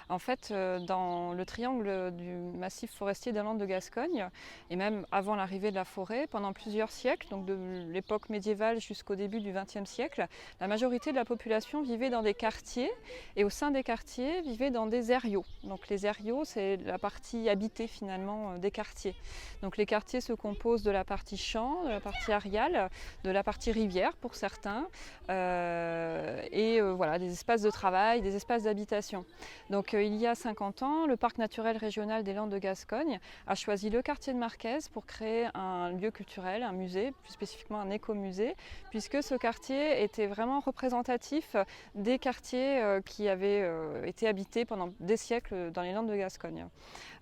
En fait, dans le triangle du massif forestier des Landes de Gascogne, et même avant l'arrivée de la forêt, pendant plusieurs siècles, donc de l'époque médiévale jusqu'au début du XXe siècle, la majorité de la population vivait dans des quartiers, et au sein des quartiers, vivait dans des airiaux. Donc les airiaux, c'est la partie habitée finalement des quartiers. Donc les quartiers se composent de la partie champ, de la partie ariale, de la partie rivière pour certains, voilà, des espaces de travail, des espaces d'habitation. Donc il y a 50 ans, le parc naturel régional des Landes de Gascogne a choisi le quartier de Marquez pour créer un lieu culturel, un musée, plus spécifiquement un écomusée, puisque ce quartier était vraiment représentatif des quartiers qui avaient été habités pendant des siècles dans les Landes de Gascogne.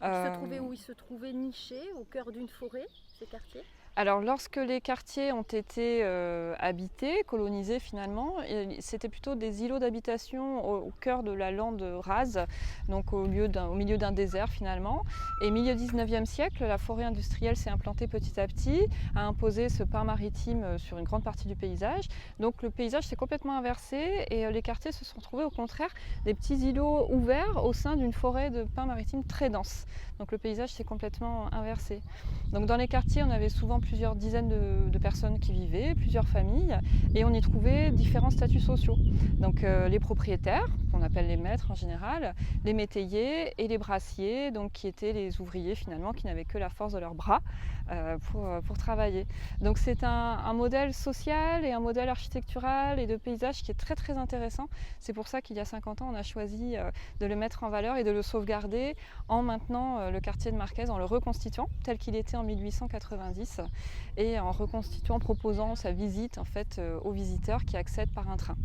Il se trouvait où? Il se trouvait niché au cœur d'une forêt, ces quartiers? Alors lorsque les quartiers ont été habités, colonisés finalement, c'était plutôt des îlots d'habitation au cœur de la lande rase, donc au milieu d'un désert finalement. Et milieu 19e siècle, la forêt industrielle s'est implantée petit à petit, a imposé ce pain maritime sur une grande partie du paysage. Donc le paysage s'est complètement inversé et les quartiers se sont trouvés au contraire des petits îlots ouverts au sein d'une forêt de pins maritimes très dense. Donc le paysage s'est complètement inversé. Donc dans les quartiers, on avait souvent plusieurs dizaines de personnes qui vivaient, plusieurs familles, et on y trouvait différents statuts sociaux. Donc les propriétaires, qu'on appelle les maîtres en général, les métayers et les brassiers, donc qui étaient les ouvriers finalement, qui n'avaient que la force de leurs bras pour travailler. Donc c'est un modèle social et un modèle architectural et de paysage qui est très très intéressant. C'est pour ça qu'il y a 50 ans, on a choisi de le mettre en valeur et de le sauvegarder en maintenant le quartier de Marquez, en le reconstituant tel qu'il était en 1890 et en reconstituant, en proposant sa visite en fait aux visiteurs qui accèdent par un train.